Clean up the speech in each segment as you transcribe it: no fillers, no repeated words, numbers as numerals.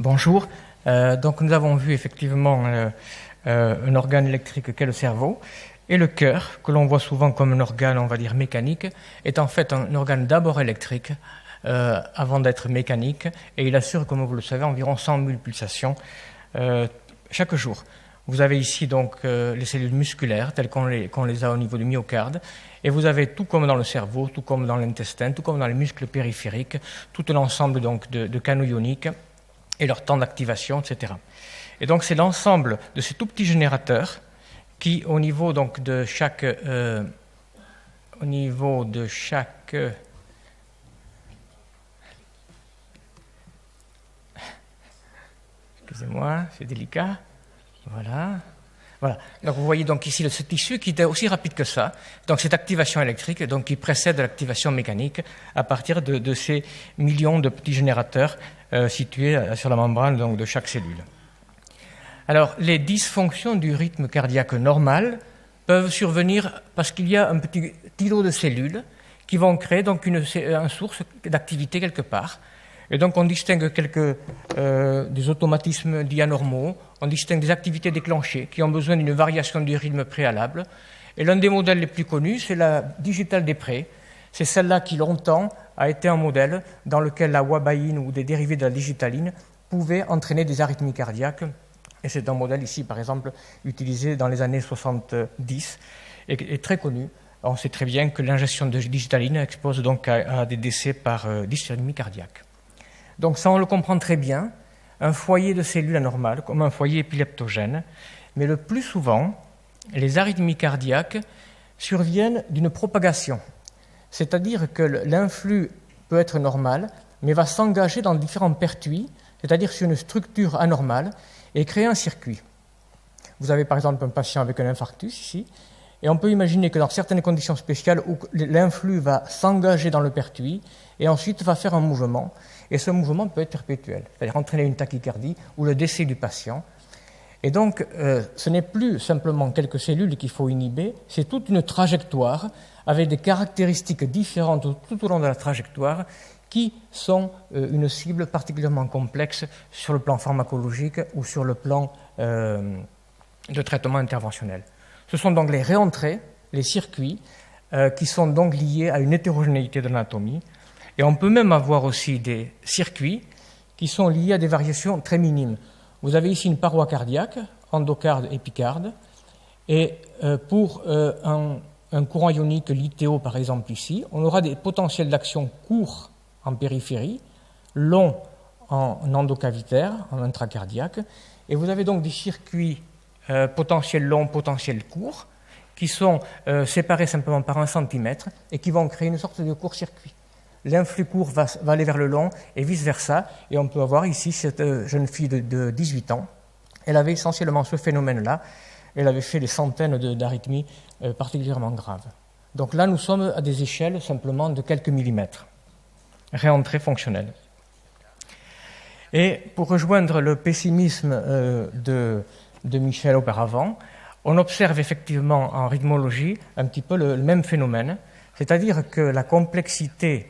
Bonjour. Donc nous avons vu effectivement un organe électrique qu'est le cerveau, et le cœur, que l'on voit souvent comme un organe, on va dire, mécanique, est en fait un organe d'abord électrique avant d'être mécanique, et il assure, comme vous le savez, environ 100 000 pulsations chaque jour. Vous avez ici donc les cellules musculaires telles qu'on les a au niveau du myocarde, et vous avez, tout comme dans le cerveau, tout comme dans l'intestin, tout comme dans les muscles périphériques, tout l'ensemble donc de canaux ioniques et leur temps d'activation, etc. Et donc c'est l'ensemble de ces tout petits générateurs qui, au niveau donc de chaque excusez-moi, c'est délicat. Voilà. Donc vous voyez donc ici ce tissu qui est aussi rapide que ça. Donc cette activation électrique, donc qui précède l'activation mécanique à partir de ces millions de petits générateurs situés sur la membrane donc, de chaque cellule. Alors les dysfonctions du rythme cardiaque normal peuvent survenir parce qu'il y a un petit îlot de cellules qui vont créer donc une source d'activité quelque part. Et donc on distingue des automatismes dits anormaux, on distingue des activités déclenchées qui ont besoin d'une variation du rythme préalable. Et l'un des modèles les plus connus, c'est la digitale des prés. C'est celle-là qui longtemps a été un modèle dans lequel la wabaïne ou des dérivés de la digitaline pouvaient entraîner des arythmies cardiaques. Et c'est un modèle ici, par exemple, utilisé dans les années 70 et très connu. On sait très bien que l'ingestion de digitaline expose donc à des décès par dysrythmie cardiaque. Donc ça, on le comprend très bien, un foyer de cellules anormales, comme un foyer épileptogène, mais le plus souvent, les arythmies cardiaques surviennent d'une propagation. C'est-à-dire que l'influx peut être normal, mais va s'engager dans différents pertuis, c'est-à-dire sur une structure anormale, et créer un circuit. Vous avez par exemple un patient avec un infarctus ici, et on peut imaginer que dans certaines conditions spéciales où l'influx va s'engager dans le pertuis et ensuite va faire un mouvement, et ce mouvement peut être perpétuel, c'est-à-dire entraîner une tachycardie ou le décès du patient. Et donc, ce n'est plus simplement quelques cellules qu'il faut inhiber, c'est toute une trajectoire avec des caractéristiques différentes tout au long de la trajectoire qui sont une cible particulièrement complexe sur le plan pharmacologique ou sur le plan de traitement interventionnel. Ce sont donc les réentrées, les circuits, qui sont donc liés à une hétérogénéité de l'anatomie. Et on peut même avoir aussi des circuits qui sont liés à des variations très minimes. Vous avez ici une paroi cardiaque, endocarde, épicarde, et pour un courant ionique lithéo, par exemple ici, on aura des potentiels d'action courts en périphérie, longs en endocavitaire, en intracardiaque, et vous avez donc des circuits potentiels longs, potentiels courts, qui sont séparés simplement par 1 centimètre et qui vont créer une sorte de court-circuit. L'influx court va aller vers le long et vice-versa. Et on peut avoir ici cette jeune fille de 18 ans. Elle avait essentiellement ce phénomène-là. Elle avait fait des centaines d'arythmies particulièrement graves. Donc là, nous sommes à des échelles simplement de quelques millimètres. Réentrée fonctionnelle. Et pour rejoindre le pessimisme de Michel auparavant, on observe effectivement en rythmologie un petit peu le même phénomène, c'est-à-dire que la complexité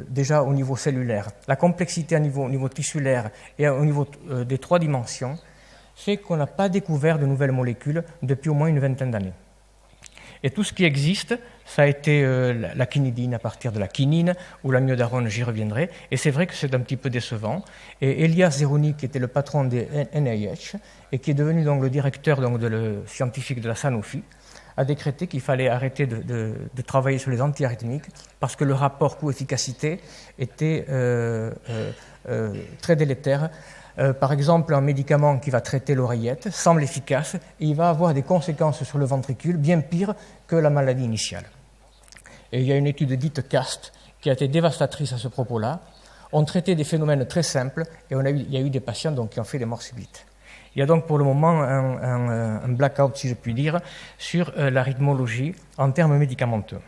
déjà au niveau cellulaire, la complexité au niveau tissulaire et au niveau des 3 dimensions fait qu'on n'a pas découvert de nouvelles molécules depuis au moins une vingtaine d'années. Et tout ce qui existe, ça a été la quinidine à partir de la quinine ou l'amiodarone, j'y reviendrai. Et c'est vrai que c'est un petit peu décevant. Et Elias Zerhouni, qui était le patron des NIH et qui est devenu donc le directeur donc, scientifique de la Sanofi, a décrété qu'il fallait arrêter de travailler sur les antiarythmiques parce que le rapport coût-efficacité était très délétère. Par exemple, un médicament qui va traiter l'oreillette semble efficace et il va avoir des conséquences sur le ventricule bien pires que la maladie initiale. Et il y a une étude dite CAST qui a été dévastatrice à ce propos-là. On traitait des phénomènes très simples et il y a eu des patients donc, qui ont fait des morts subites. Il y a donc pour le moment un blackout, si je puis dire, sur la rythmologie en termes médicamenteux.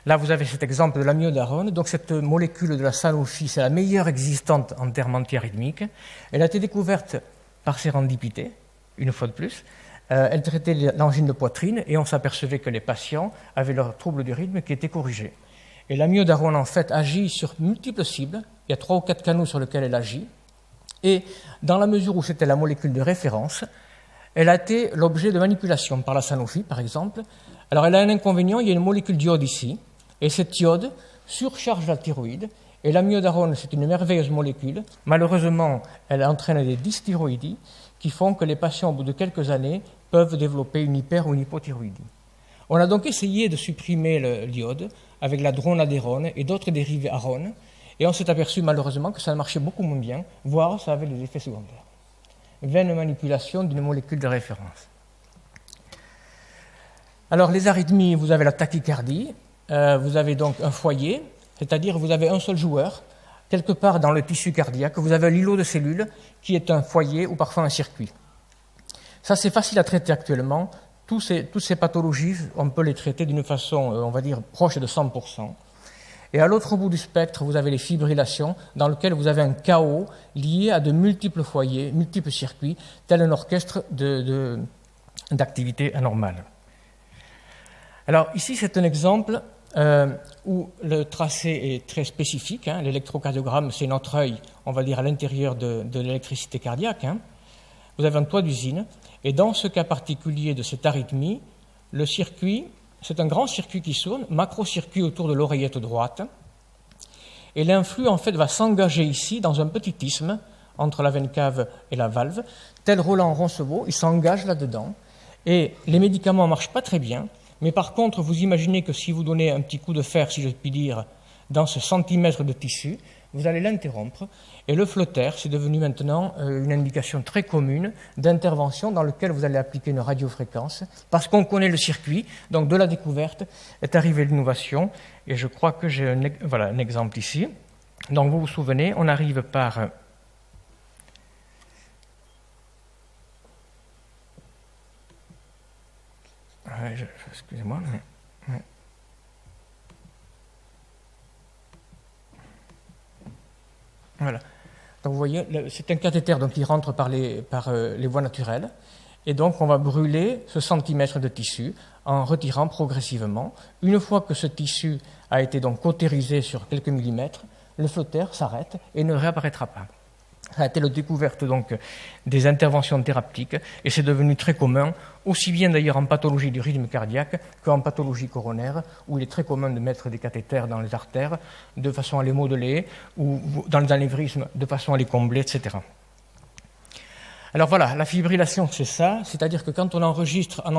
Là, vous avez cet exemple de l'amiodarone. Donc, cette molécule de la Sanofi, c'est la meilleure existante en termes antiarythmiques. Elle a été découverte par sérendipité, une fois de plus. Elle traitait l'angine de poitrine et on s'apercevait que les patients avaient leurs troubles du rythme qui étaient corrigés. Et l'amiodarone, en fait, agit sur multiples cibles. Il y a 3 ou 4 canaux sur lesquels elle agit. Et dans la mesure où c'était la molécule de référence, elle a été l'objet de manipulation par la Sanofi, par exemple. Alors, elle a un inconvénient, il y a une molécule d'iode ici, et cette iode surcharge la thyroïde. Et l'amiodarone, c'est une merveilleuse molécule. Malheureusement, elle entraîne des dysthyroïdies qui font que les patients, au bout de quelques années, peuvent développer une hyper- ou une hypothyroïdie. On a donc essayé de supprimer l'iode avec la dronadérone et d'autres dérivés arone, et on s'est aperçu malheureusement que ça marchait beaucoup moins bien, voire ça avait des effets secondaires. Vaine manipulation d'une molécule de référence. Alors les arythmies, vous avez la tachycardie, vous avez donc un foyer, c'est-à-dire vous avez un seul joueur, quelque part dans le tissu cardiaque, vous avez un îlot de cellules qui est un foyer ou parfois un circuit. Ça c'est facile à traiter actuellement. Toutes ces pathologies, on peut les traiter d'une façon, on va dire, proche de 100%. Et à l'autre bout du spectre, vous avez les fibrillations, dans lesquelles vous avez un chaos lié à de multiples foyers, multiples circuits, tel un orchestre d'activité anormale. Alors ici, c'est un exemple où le tracé est très spécifique. L'électrocardiogramme, c'est notre œil, on va dire, à l'intérieur de l'électricité cardiaque. Vous avez un toit d'usine, et dans ce cas particulier de cette arythmie, le circuit, c'est un grand circuit qui tourne, macrocircuit autour de l'oreillette droite, et l'influx en fait va s'engager ici dans un petit isthme entre la veine cave et la valve, tel Roland Roncevaux, il s'engage là-dedans, et les médicaments ne marchent pas très bien, mais par contre, vous imaginez que si vous donnez un petit coup de fer, si je puis dire, dans ce centimètre de tissu, vous allez l'interrompre. Et le flotter, c'est devenu maintenant une indication très commune d'intervention dans laquelle vous allez appliquer une radiofréquence, parce qu'on connaît le circuit. Donc de la découverte est arrivée l'innovation, et je crois que j'ai un exemple ici. Donc vous vous souvenez, on arrive par... excusez-moi, mais... Voilà. Donc vous voyez, c'est un cathéter donc, qui rentre par les voies naturelles. Et donc on va brûler ce centimètre de tissu en retirant progressivement. Une fois que ce tissu a été donc cautérisé sur quelques millimètres, le flotter s'arrête et ne réapparaîtra pas. Ça a été la découverte donc des interventions thérapeutiques et c'est devenu très commun, aussi bien d'ailleurs en pathologie du rythme cardiaque qu'en pathologie coronaire, où il est très commun de mettre des cathéters dans les artères de façon à les modeler, ou dans les anévrismes de façon à les combler, etc. Alors voilà, la fibrillation c'est ça, c'est-à-dire que quand on enregistre un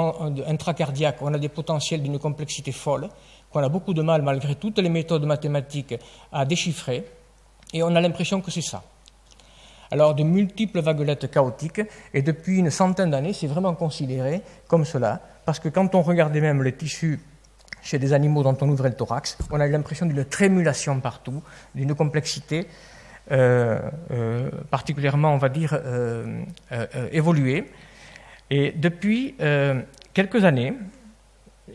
intracardiaque, on a des potentiels d'une complexité folle, qu'on a beaucoup de mal malgré toutes les méthodes mathématiques à déchiffrer, et on a l'impression que c'est ça. Alors, de multiples vaguelettes chaotiques, et depuis une centaine d'années, c'est vraiment considéré comme cela, parce que quand on regardait même les tissus chez des animaux dont on ouvrait le thorax, on a eu l'impression d'une trémulation partout, d'une complexité particulièrement, on va dire, évoluée. Et depuis quelques années,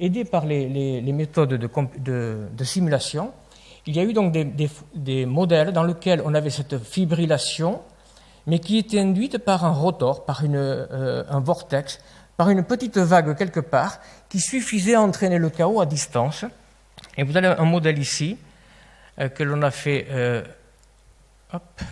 aidé par les méthodes de simulation, il y a eu donc des modèles dans lesquels on avait cette fibrillation, mais qui était induite par un rotor, par un vortex, par une petite vague quelque part, qui suffisait à entraîner le chaos à distance. Et vous avez un modèle ici, que l'on a fait... hop.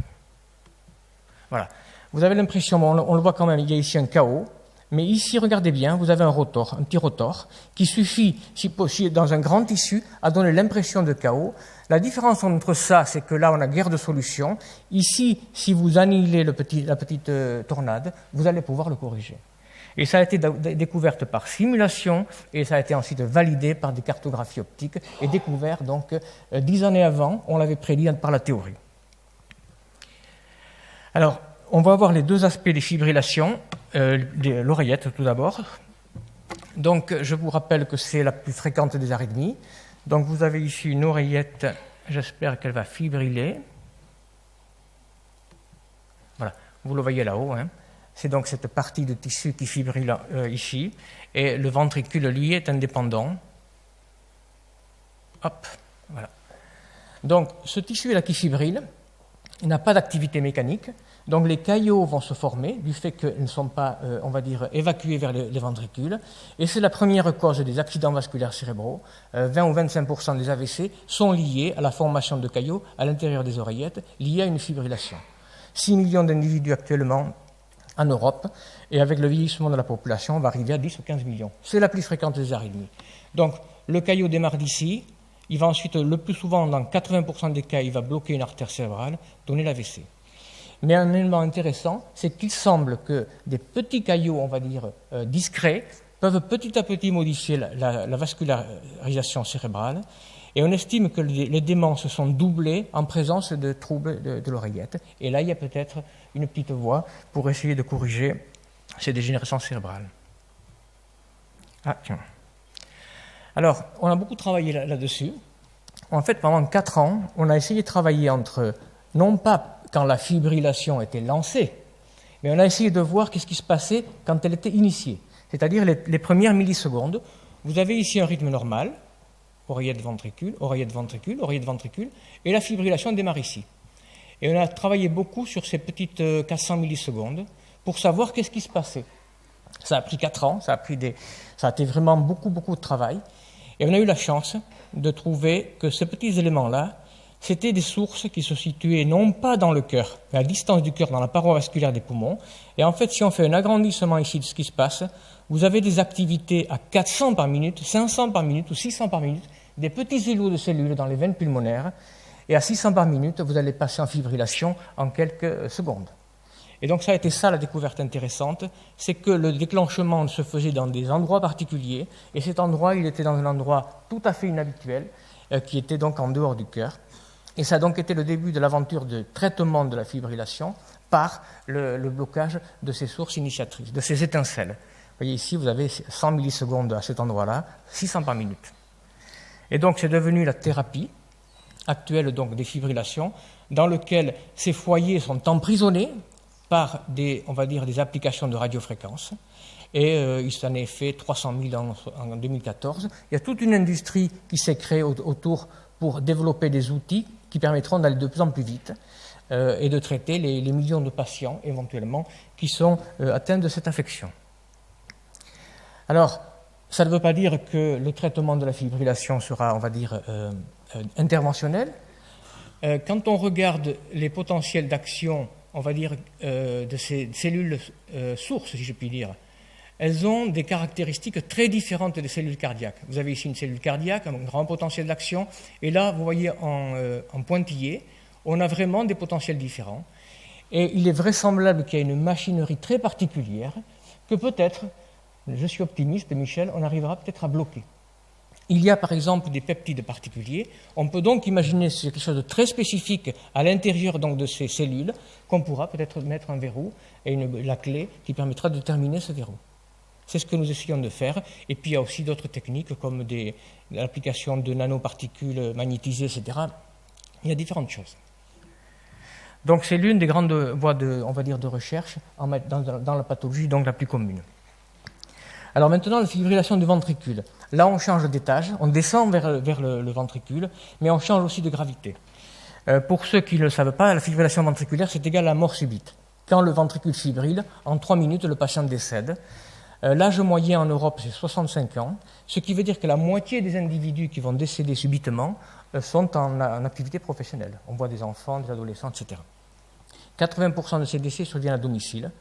Voilà. Vous avez l'impression, on le voit quand même, il y a ici un chaos, mais ici, regardez bien, vous avez un rotor, un petit rotor, qui suffit, si possible, dans un grand tissu, à donner l'impression de chaos. La différence entre ça, c'est que là, on a guère de solution. Ici, si vous annihilez la petite tornade, vous allez pouvoir le corriger. Et ça a été découvert par simulation, et ça a été ensuite validé par des cartographies optiques, et découvert, donc, 10 années avant, on l'avait prédit par la théorie. Alors, on va voir les deux aspects des fibrillations. L'oreillette, tout d'abord. Donc, je vous rappelle que c'est la plus fréquente des arythmies. Donc, vous avez ici une oreillette, j'espère qu'elle va fibriller. Voilà, vous le voyez là-haut. C'est donc cette partie de tissu qui fibrille ici. Et le ventricule, lui, est indépendant. Hop, voilà. Donc, ce tissu-là qui fibrille, il n'a pas d'activité mécanique, donc les caillots vont se former du fait qu'ils ne sont pas, on va dire, évacués vers les ventricules, et c'est la première cause des accidents vasculaires cérébraux. 20 ou 25% des AVC sont liés à la formation de caillots à l'intérieur des oreillettes, liés à une fibrillation. 6 millions d'individus actuellement en Europe, et avec le vieillissement de la population, on va arriver à 10 ou 15 millions. C'est la plus fréquente des arythmies. Donc, le caillot démarre d'ici, il va ensuite, le plus souvent, dans 80% des cas, il va bloquer une artère cérébrale, donner l'AVC. Mais un élément intéressant, c'est qu'il semble que des petits caillots, on va dire, discrets, peuvent petit à petit modifier la vascularisation cérébrale, et on estime que les démences sont doublées en présence de troubles de l'oreillette. Et là, il y a peut-être une petite voie pour essayer de corriger ces dégénérescences cérébrales. Ah, tiens. Alors, on a beaucoup travaillé là-dessus. En fait, pendant 4 ans, on a essayé de travailler entre, non pas quand la fibrillation était lancée, mais on a essayé de voir qu'est-ce qui se passait quand elle était initiée, c'est-à-dire les premières millisecondes. Vous avez ici un rythme normal, oreillette-ventricule, oreillette-ventricule, oreillette-ventricule, et la fibrillation démarre ici. Et on a travaillé beaucoup sur ces petites 400 millisecondes pour savoir qu'est-ce qui se passait. Ça a pris 4 ans, ça a été vraiment beaucoup de travail. Et on a eu la chance de trouver que ces petits éléments-là, c'était des sources qui se situaient non pas dans le cœur, mais à distance du cœur, dans la paroi vasculaire des poumons. Et en fait, si on fait un agrandissement ici de ce qui se passe, vous avez des activités à 400 par minute, 500 par minute ou 600 par minute, des petits îlots de cellules dans les veines pulmonaires. Et à 600 par minute, vous allez passer en fibrillation en quelques secondes. Et donc ça a été ça la découverte intéressante, c'est que le déclenchement se faisait dans des endroits particuliers, et cet endroit, il était dans un endroit tout à fait inhabituel, qui était donc en dehors du cœur. Et ça a donc été le début de l'aventure de traitement de la fibrillation par le blocage de ces sources initiatrices, de ces étincelles. Vous voyez ici, vous avez 100 millisecondes à cet endroit-là, 600 par minute. Et donc c'est devenu la thérapie actuelle donc, des fibrillations, dans lequel ces foyers sont emprisonnés par des applications de radiofréquence. Et il s'en est fait 300 000 en 2014. Il y a toute une industrie qui s'est créée autour pour développer des outils qui permettront d'aller de plus en plus vite et de traiter les millions de patients, éventuellement, qui sont atteints de cette affection. Alors, ça ne veut pas dire que le traitement de la fibrillation sera, on va dire, interventionnel. Quand on regarde les potentiels d'action, on va dire, de ces cellules sources, si je puis dire, elles ont des caractéristiques très différentes des cellules cardiaques. Vous avez ici une cellule cardiaque, un grand potentiel d'action, et là, vous voyez en pointillé, on a vraiment des potentiels différents. Et il est vraisemblable qu'il y ait une machinerie très particulière que peut-être, je suis optimiste, Michel, on arrivera peut-être à bloquer. Il y a par exemple des peptides particuliers. On peut donc imaginer quelque chose de très spécifique à l'intérieur donc, de ces cellules qu'on pourra peut-être mettre un verrou et la clé qui permettra de terminer ce verrou. C'est ce que nous essayons de faire. Et puis il y a aussi d'autres techniques comme l'application de nanoparticules magnétisées, etc. Il y a différentes choses. Donc c'est l'une des grandes voies de recherche dans la pathologie donc la plus commune. Alors maintenant, la fibrillation du ventricule. Là, on change d'étage, on descend vers le ventricule, mais on change aussi de gravité. Pour ceux qui ne le savent pas, la fibrillation ventriculaire, c'est égal à la mort subite. Quand le ventricule fibrille, en 3 minutes, le patient décède. L'âge moyen en Europe, c'est 65 ans, ce qui veut dire que la moitié des individus qui vont décéder subitement sont en activité professionnelle. On voit des enfants, des adolescents, etc. 80% de ces décès surviennent à domicile.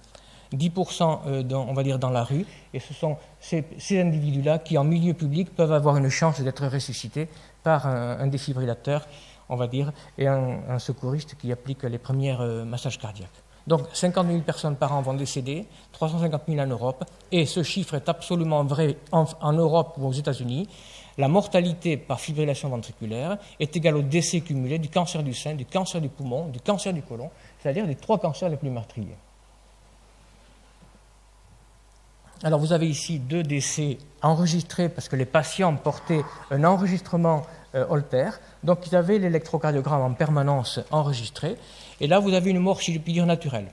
10% on va dire dans la rue, et ce sont ces individus-là qui, en milieu public, peuvent avoir une chance d'être ressuscités par un défibrillateur, on va dire, et un secouriste qui applique les premiers massages cardiaques. Donc 50 000 personnes par an vont décéder, 350 000 en Europe, et ce chiffre est absolument vrai en Europe ou aux États-Unis. La mortalité par fibrillation ventriculaire est égale au décès cumulé du cancer du sein, du cancer du poumon, du cancer du côlon, c'est-à-dire les 3 cancers les plus meurtriers. Alors vous avez ici 2 décès enregistrés parce que les patients portaient un enregistrement Holter, donc ils avaient l'électrocardiogramme en permanence enregistré, et là vous avez une mort, si je puis dire, naturelle.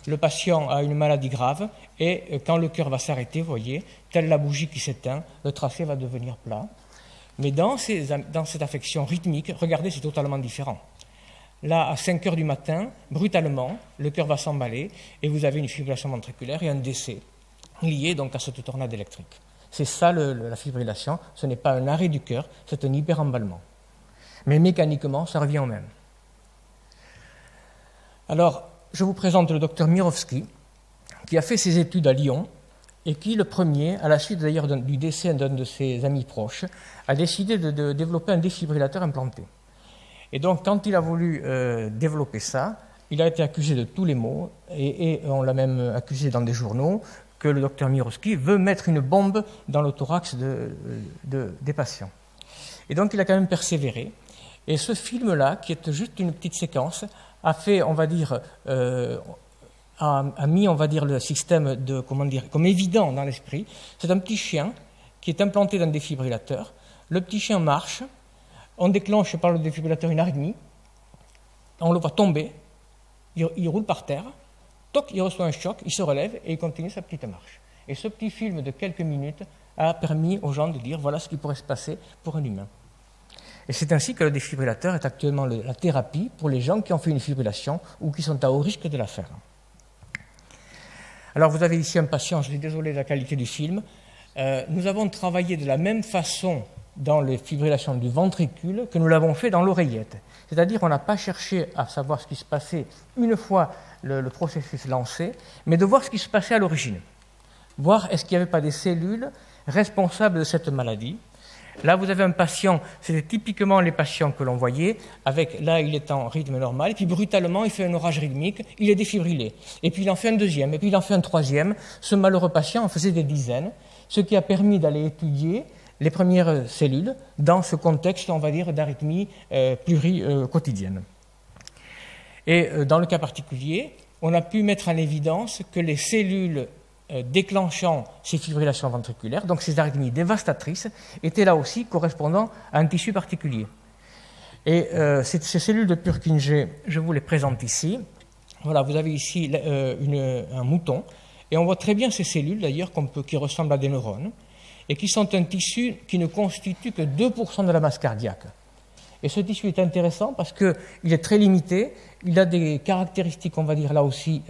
Le patient a une maladie grave, et quand le cœur va s'arrêter, vous voyez, telle la bougie qui s'éteint, le tracé va devenir plat. Mais dans cette affection rythmique, regardez, c'est totalement différent. là, à 5 heures du matin, brutalement, le cœur va s'emballer et vous avez une fibrillation ventriculaire et un décès lié donc à cette tornade électrique. C'est ça la fibrillation, ce n'est pas un arrêt du cœur, c'est un hyperemballement. Mais mécaniquement, ça revient au même. Alors, je vous présente le docteur Mirovski, qui a fait ses études à Lyon et qui, le premier, à la suite d'ailleurs du décès d'un de ses amis proches, a décidé de développer un défibrillateur implanté. Et donc, quand il a voulu développer ça, il a été accusé de tous les maux, et on l'a même accusé dans des journaux, que le docteur Mirovski veut mettre une bombe dans le thorax des patients. Et donc, il a quand même persévéré. Et ce film-là, qui est juste une petite séquence, a fait, on va dire, a mis, on va dire, le système comme évident dans l'esprit. C'est un petit chien qui est implanté dans un défibrillateur. Le petit chien marche, on déclenche par le défibrillateur une arythmie, on le voit tomber, il roule par terre, toc, il reçoit un choc, il se relève et il continue sa petite marche. Et ce petit film de quelques minutes a permis aux gens de dire voilà ce qui pourrait se passer pour un humain. Et c'est ainsi que le défibrillateur est actuellement la thérapie pour les gens qui ont fait une fibrillation ou qui sont à haut risque de la faire. Alors vous avez ici un patient, je suis désolé de la qualité du film. Nous avons travaillé de la même façon dans les fibrillations du ventricule que nous l'avons fait dans l'oreillette. C'est-à-dire on n'a pas cherché à savoir ce qui se passait une fois le processus lancé, mais de voir ce qui se passait à l'origine. Voir est-ce qu'il n'y avait pas des cellules responsables de cette maladie. Là, vous avez un patient, c'était typiquement les patients que l'on voyait, là, il est en rythme normal, et puis brutalement, il fait un orage rythmique, il est défibrilé. Et puis il en fait un deuxième, et puis il en fait un troisième. Ce malheureux patient en faisait des dizaines, ce qui a permis d'aller étudier les premières cellules dans ce contexte, on va dire, d'arythmie quotidienne. Et dans le cas particulier, on a pu mettre en évidence que les cellules déclenchant ces fibrillations ventriculaires, donc ces arythmies dévastatrices, étaient là aussi correspondant à un tissu particulier. Et ces cellules de Purkinje, je vous les présente ici. Voilà, vous avez ici un mouton, et on voit très bien ces cellules d'ailleurs qui ressemblent à des neurones, et qui sont un tissu qui ne constitue que 2% de la masse cardiaque. Et ce tissu est intéressant parce qu'il est très limité, il a des caractéristiques, on va dire là aussi,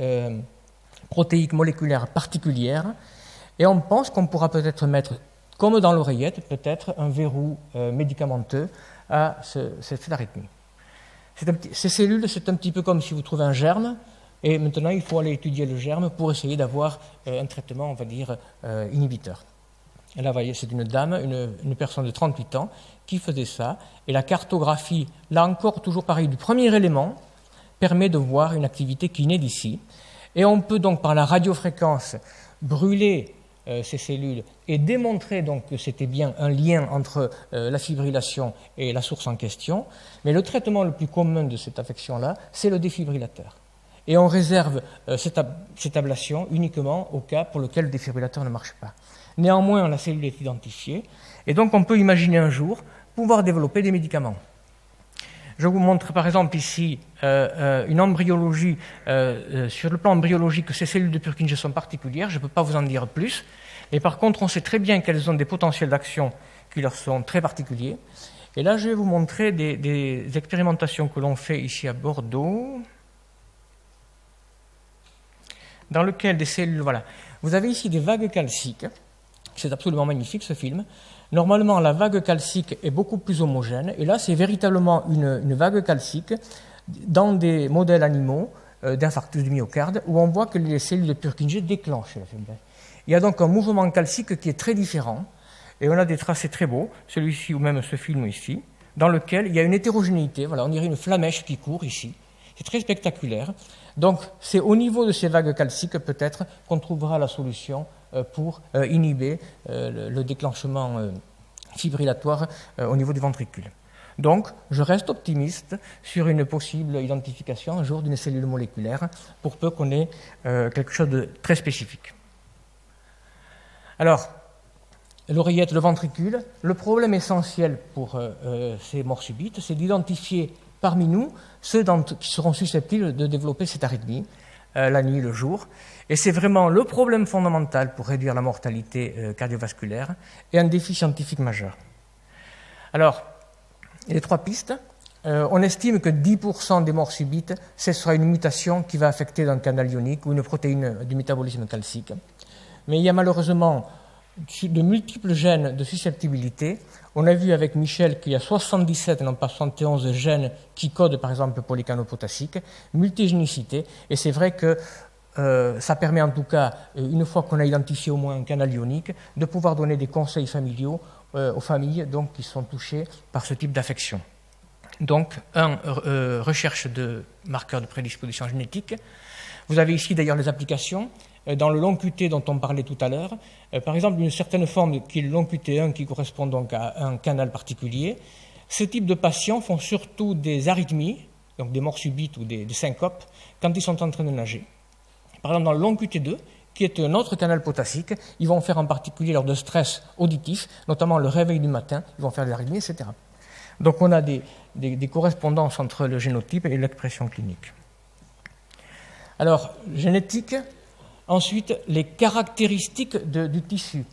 protéiques moléculaires particulières, et on pense qu'on pourra peut-être mettre, comme dans l'oreillette, peut-être un verrou médicamenteux à cette arythmie. Ces cellules, c'est un petit peu comme si vous trouvez un germe, et maintenant il faut aller étudier le germe pour essayer d'avoir un traitement, on va dire, inhibiteur. Et là, vous voyez, c'est une dame, une personne de 38 ans, qui faisait ça, et la cartographie, là encore, toujours pareil, du premier élément, permet de voir une activité qui naît d'ici. Et on peut donc par la radiofréquence brûler ces cellules et démontrer donc que c'était bien un lien entre la fibrillation et la source en question. Mais le traitement le plus commun de cette affection-là, c'est le défibrillateur. Et on réserve cette ablation uniquement au cas pour lequel le défibrillateur ne marche pas. Néanmoins, la cellule est identifiée et donc on peut imaginer un jour pouvoir développer des médicaments. Je vous montre par exemple ici une embryologie. Sur le plan embryologique, ces cellules de Purkinje sont particulières, je ne peux pas vous en dire plus. Et par contre, on sait très bien qu'elles ont des potentiels d'action qui leur sont très particuliers. Et là, je vais vous montrer des expérimentations que l'on fait ici à Bordeaux, dans lesquelles des cellules... Voilà. Vous avez ici des vagues calciques. C'est absolument magnifique ce film. Normalement, la vague calcique est beaucoup plus homogène, et là, c'est véritablement une vague calcique dans des modèles animaux d'infarctus du myocarde, où on voit que les cellules de Purkinje déclenchent la faiblesse. Il y a donc un mouvement calcique qui est très différent, et on a des tracés très beaux, celui-ci ou même ce film ici, dans lequel il y a une hétérogénéité, voilà, on dirait une flamèche qui court ici. C'est très spectaculaire. Donc, c'est au niveau de ces vagues calciques, peut-être, qu'on trouvera la solution pour inhiber le déclenchement fibrillatoire au niveau du ventricule. Donc, je reste optimiste sur une possible identification un jour d'une cellule moléculaire, pour peu qu'on ait quelque chose de très spécifique. Alors, l'oreillette, le ventricule, le problème essentiel pour ces morts subites, c'est d'identifier parmi nous ceux qui seront susceptibles de développer cette arythmie la nuit, le jour. Et c'est vraiment le problème fondamental pour réduire la mortalité cardiovasculaire et un défi scientifique majeur. Alors, il y a 3 pistes. on estime que 10% des morts subites, ce sera une mutation qui va affecter un canal ionique ou une protéine du métabolisme calcique. Mais il y a malheureusement de multiples gènes de susceptibilité. On a vu avec Michel qu'il y a 77 et non pas 71 gènes qui codent par exemple pour les canaux potassiques, multigénicité, et c'est vrai que ça permet en tout cas, une fois qu'on a identifié au moins un canal ionique, de pouvoir donner des conseils familiaux aux familles donc, qui sont touchées par ce type d'affection. Donc, recherche de marqueurs de prédisposition génétique. Vous avez ici d'ailleurs les applications. Dans le long QT dont on parlait tout à l'heure, par exemple, une certaine forme qui est le long QT1 qui correspond donc à un canal particulier. Ce type de patients font surtout des arythmies, donc des morts subites ou des syncopes, quand ils sont en train de nager. Par exemple, dans le long QT2, qui est un autre canal potassique, ils vont faire en particulier lors de stress auditif, notamment le réveil du matin, ils vont faire des arythmies, etc. Donc on a des correspondances entre le génotype et l'expression clinique. Alors, génétique, ensuite, les caractéristiques du tissu.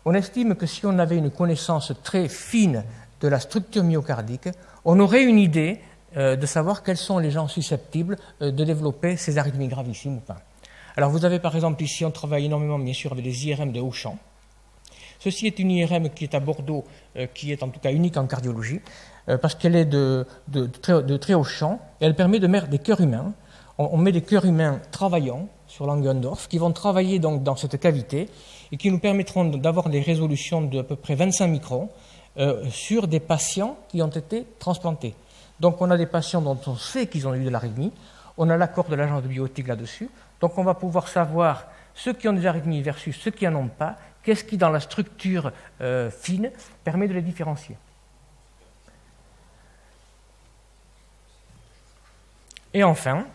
On estime que si on avait une connaissance très fine de la structure myocardique, on aurait une idée de savoir quels sont les gens susceptibles de développer ces arythmies gravissimes ou pas. Alors vous avez par exemple ici, on travaille énormément bien sûr avec des IRM de haut champ. Ceci est une IRM qui est à Bordeaux, qui est en tout cas unique en cardiologie, parce qu'elle est de très haut champ, et elle permet de mettre des cœurs humains. On met des cœurs humains travaillants sur Langendorf, qui vont travailler donc dans cette cavité, et qui nous permettront d'avoir des résolutions d'à peu près 25 microns sur des patients qui ont été transplantés. Donc on a des patients dont on sait qu'ils ont eu de l'arythmie, on a l'accord de l'agence de bioéthique là-dessus, donc on va pouvoir savoir ceux qui ont des arythmies versus ceux qui n'en ont pas, qu'est-ce qui dans la structure fine permet de les différencier. Et enfin,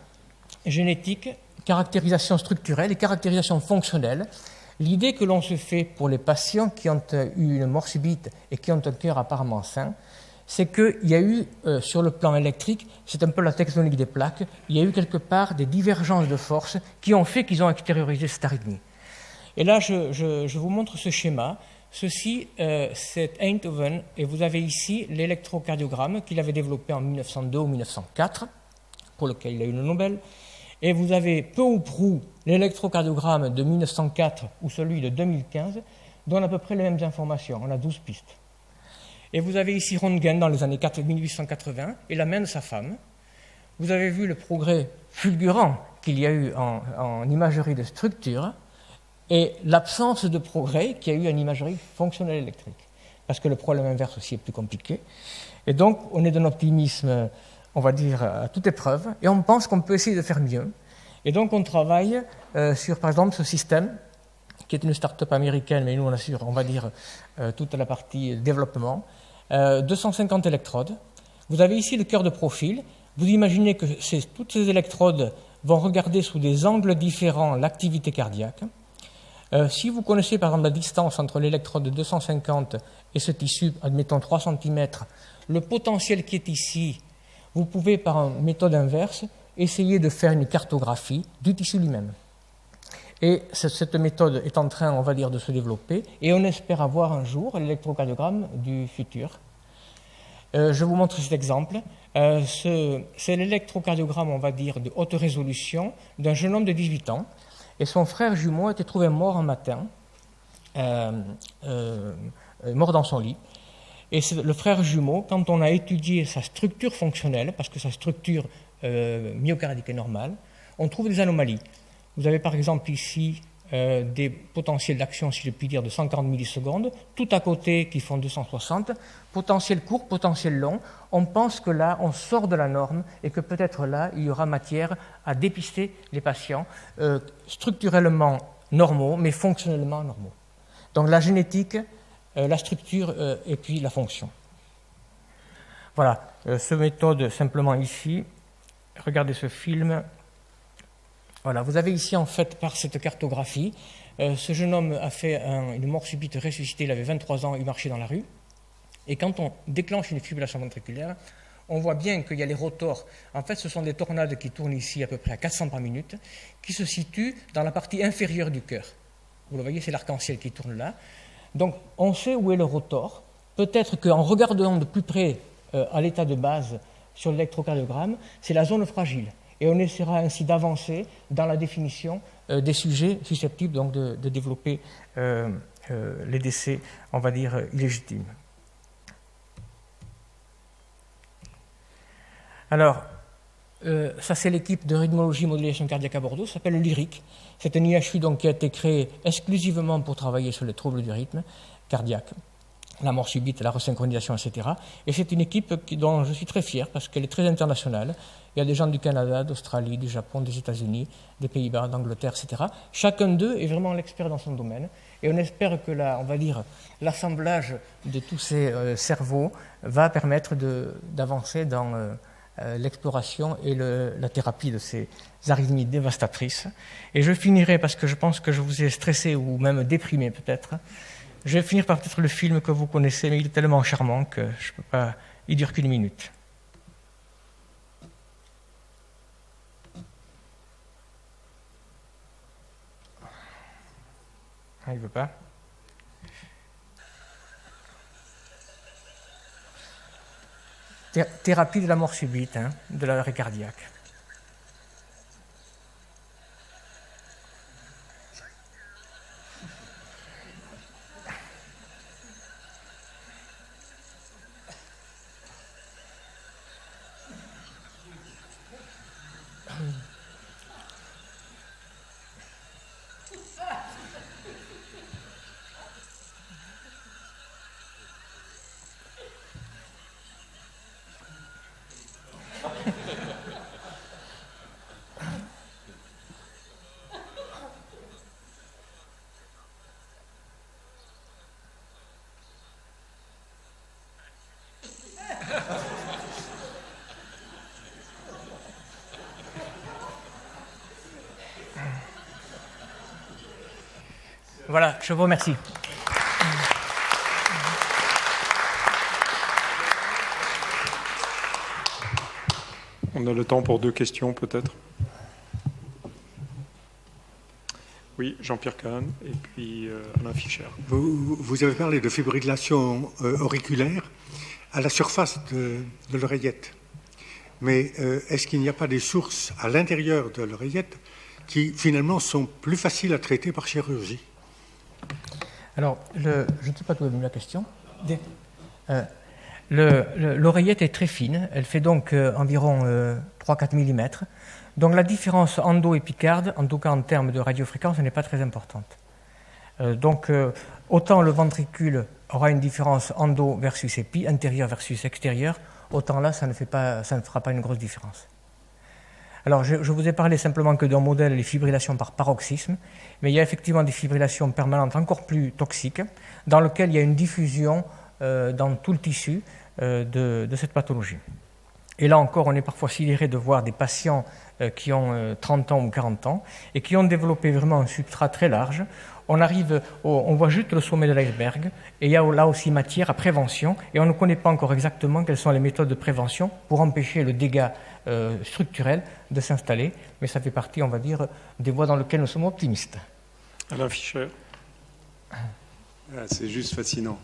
génétique, caractérisation structurelle et caractérisation fonctionnelle. L'idée que l'on se fait pour les patients qui ont eu une mort subite et qui ont un cœur apparemment sain, c'est qu'il y a eu, sur le plan électrique, c'est un peu la tectonique des plaques, il y a eu quelque part des divergences de force qui ont fait qu'ils ont extériorisé cette arythmie. Et là, je vous montre ce schéma. Ceci, c'est Einthoven, et vous avez ici l'électrocardiogramme qu'il avait développé en 1902 ou 1904, pour lequel il a eu le Nobel. Et vous avez peu ou prou l'électrocardiogramme de 1904 ou celui de 2015, donnent à peu près les mêmes informations. On a 12 pistes. Et vous avez ici Röntgen dans les années 1880 et la main de sa femme. Vous avez vu le progrès fulgurant qu'il y a eu en imagerie de structure et l'absence de progrès qu'il y a eu en imagerie fonctionnelle électrique. Parce que le problème inverse aussi est plus compliqué. Et donc, on est d'un optimisme, on va dire, à toute épreuve, et on pense qu'on peut essayer de faire mieux. Et donc, on travaille sur, par exemple, ce système, qui est une start-up américaine, mais nous, on assure, on va dire, toute la partie développement. 250 électrodes. Vous avez ici le cœur de profil. Vous imaginez que toutes ces électrodes vont regarder sous des angles différents l'activité cardiaque. Si vous connaissez par exemple la distance entre l'électrode de 250 et ce tissu, admettons 3 cm, le potentiel qui est ici, vous pouvez par une méthode inverse essayer de faire une cartographie du tissu lui-même. Et cette méthode est en train, on va dire, de se développer, et on espère avoir un jour l'électrocardiogramme du futur. Je vous montre cet exemple. C'est l'électrocardiogramme, on va dire, de haute résolution d'un jeune homme de 18 ans, et son frère jumeau a été trouvé mort un matin, mort dans son lit. Et le frère jumeau, quand on a étudié sa structure fonctionnelle, parce que sa structure myocardique est normale, on trouve des anomalies. Vous avez par exemple ici des potentiels d'action, si je puis dire, de 140 millisecondes, tout à côté qui font 260, potentiel court, potentiel long. On pense que là, on sort de la norme et que peut-être là, il y aura matière à dépister les patients structurellement normaux, mais fonctionnellement normaux. Donc la génétique, la structure et puis la fonction. Voilà, cette méthode simplement ici. Regardez ce film. Voilà, vous avez ici en fait par cette cartographie, ce jeune homme a fait une mort subite ressuscitée, il avait 23 ans, il marchait dans la rue. Et quand on déclenche une fibrillation ventriculaire, on voit bien qu'il y a les rotors. En fait, ce sont des tornades qui tournent ici à peu près à 400 par minute, qui se situent dans la partie inférieure du cœur. Vous le voyez, c'est l'arc-en-ciel qui tourne là. Donc, on sait où est le rotor. Peut-être qu'en regardant de plus près à l'état de base, sur l'électrocardiogramme, c'est la zone fragile. Et on essaiera ainsi d'avancer dans la définition des sujets susceptibles donc, de développer les décès, on va dire, illégitimes. Alors, ça c'est l'équipe de rythmologie modulation cardiaque à Bordeaux, ça s'appelle le LYRIC. C'est un IHU donc, qui a été créé exclusivement pour travailler sur les troubles du rythme cardiaque, la mort subite, la resynchronisation, etc. Et c'est une équipe dont je suis très fier parce qu'elle est très internationale. Il y a des gens du Canada, d'Australie, du Japon, des États-Unis, des Pays-Bas, d'Angleterre, etc. Chacun d'eux est vraiment l'expert dans son domaine. Et on espère que on va dire, l'assemblage de tous ces cerveaux va permettre d'avancer dans l'exploration et la thérapie de ces arythmies dévastatrices. Et je finirai, parce que je pense que je vous ai stressé ou même déprimé peut-être, je vais finir par peut-être le film que vous connaissez, mais il est tellement charmant que je ne peux pas... Il dure qu'1 minute. Ah, il ne veut pas. Thérapie de la mort subite, hein, de l'arrêt cardiaque. Voilà, je vous remercie. On a le temps pour 2 questions peut-être. Oui, Jean-Pierre Kahn et puis Alain Fischer. Vous avez parlé de fibrillation auriculaire à la surface de l'oreillette. Mais est-ce qu'il n'y a pas des sources à l'intérieur de l'oreillette qui finalement sont plus faciles à traiter par chirurgie? Alors, je ne sais pas d'où est venue la question. L'oreillette est très fine, elle fait donc environ 3-4 mm. Donc la différence endo-épicarde, en tout cas en termes de radiofréquence, n'est pas très importante. Donc autant le ventricule aura une différence endo versus épi, intérieur versus extérieur, autant là ça ne fera pas une grosse différence. Alors je vous ai parlé simplement que d'un modèle les fibrillations par paroxysme, mais il y a effectivement des fibrillations permanentes encore plus toxiques, dans lesquelles il y a une diffusion dans tout le tissu de cette pathologie. Et là encore, on est parfois sidéré de voir des patients qui ont 30 ans ou 40 ans et qui ont développé vraiment un substrat très large. On voit juste le sommet de l'iceberg et il y a là aussi matière à prévention et on ne connaît pas encore exactement quelles sont les méthodes de prévention pour empêcher le dégât structurel de s'installer, mais ça fait partie, on va dire, des voies dans lesquelles nous sommes optimistes. Alain Fischer. C'est juste fascinant.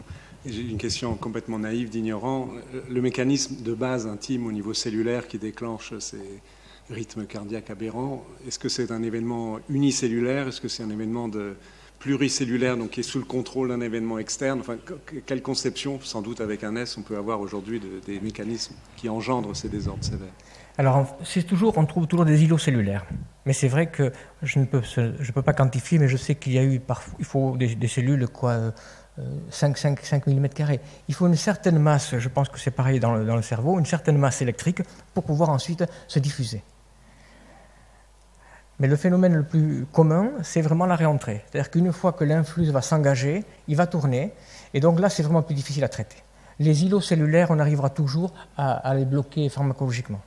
J'ai une question complètement naïve d'ignorant. Le mécanisme de base intime au niveau cellulaire qui déclenche ces rythmes cardiaques aberrants, est-ce que c'est un événement unicellulaire? Est-ce que c'est un événement pluricellulaire, donc qui est sous le contrôle d'un événement externe? Enfin, quelle conception, sans doute avec un S, on peut avoir aujourd'hui des mécanismes qui engendrent ces désordres sévères? Alors, on trouve toujours des îlots cellulaires. Mais c'est vrai que je ne peux pas quantifier, mais je sais qu'il y a eu, il faut des cellules, 5 mm². Il faut une certaine masse, je pense que c'est pareil dans le cerveau, une certaine masse électrique pour pouvoir ensuite se diffuser. Mais le phénomène le plus commun, c'est vraiment la réentrée. C'est-à-dire qu'une fois que l'influx va s'engager, il va tourner, et donc là, c'est vraiment plus difficile à traiter. Les îlots cellulaires, on arrivera toujours à les bloquer pharmacologiquement.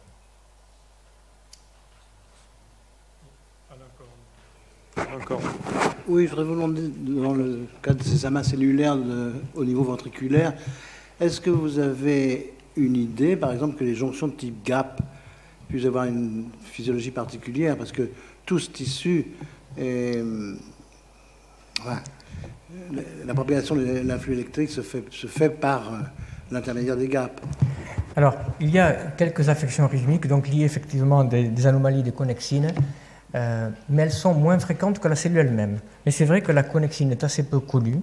Encore. Oui, je voudrais vous demander, dans le cas de ces amas cellulaires au niveau ventriculaire, est-ce que vous avez une idée, par exemple, que les jonctions de type GAP puissent avoir une physiologie particulière? Parce que tout ce tissu est... la propagation de l'influx électrique se fait par l'intermédiaire des GAP. Alors, il y a quelques affections rythmiques, donc liées effectivement à des anomalies de connexine, mais elles sont moins fréquentes que la cellule elle-même. Mais c'est vrai que la connexine est assez peu connue,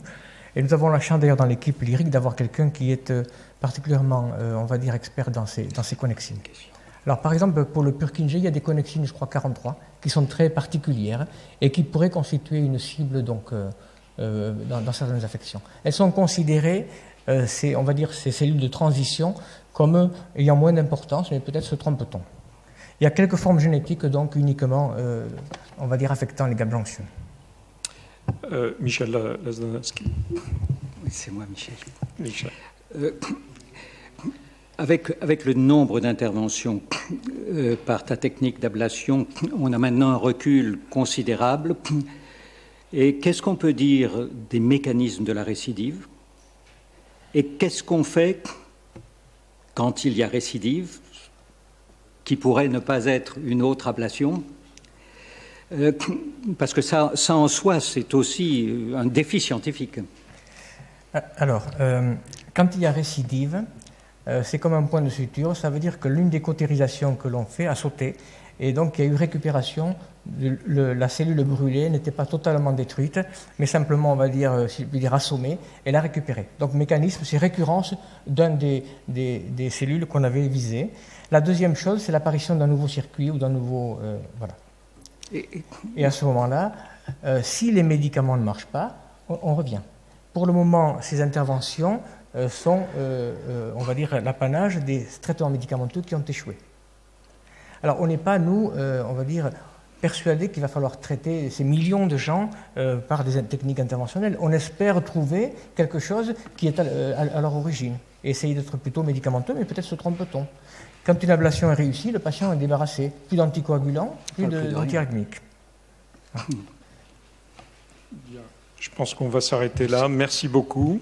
et nous avons la chance d'ailleurs dans l'équipe lyrique d'avoir quelqu'un qui est particulièrement, on va dire, expert dans ces connexines. Alors, par exemple, pour le Purkinje, il y a des connexines, je crois 43, qui sont très particulières et qui pourraient constituer une cible donc, dans certaines affections. Elles sont considérées, on va dire, ces cellules de transition comme ayant moins d'importance, mais peut-être se trompe-t-on. Il y a quelques formes génétiques, donc uniquement, on va dire, affectant les gap junctions. Michel Lazdanowski. Oui, c'est moi, Michel. Michel. Avec le nombre d'interventions par ta technique d'ablation, on a maintenant un recul considérable. Et qu'est-ce qu'on peut dire des mécanismes de la récidive? Et qu'est-ce qu'on fait quand il y a récidive, qui pourrait ne pas être une autre ablation? Parce que ça en soi, c'est aussi un défi scientifique. Alors, quand il y a récidive, c'est comme un point de suture, ça veut dire que l'une des cautérisations que l'on fait a sauté, et donc il y a eu récupération, la cellule brûlée n'était pas totalement détruite, mais simplement, on va dire, si je puis dire, assommée, elle a récupéré. Donc, mécanisme, c'est récurrence d'un des cellules qu'on avait visées. La deuxième chose, c'est l'apparition d'un nouveau circuit ou d'un nouveau... voilà. Et à ce moment-là, si les médicaments ne marchent pas, on revient. Pour le moment, ces interventions sont, on va dire, l'apanage des traitements médicamenteux qui ont échoué. Alors, on n'est pas, nous, on va dire, persuadés qu'il va falloir traiter ces millions de gens par des techniques interventionnelles. On espère trouver quelque chose qui est à leur origine et essayer d'être plutôt médicamenteux, mais peut-être se trompe-t-on. Quand une ablation est réussie, le patient est débarrassé. Plus d'anticoagulants, plus d'antiarythmiques. Je pense qu'on va s'arrêter là. Merci beaucoup.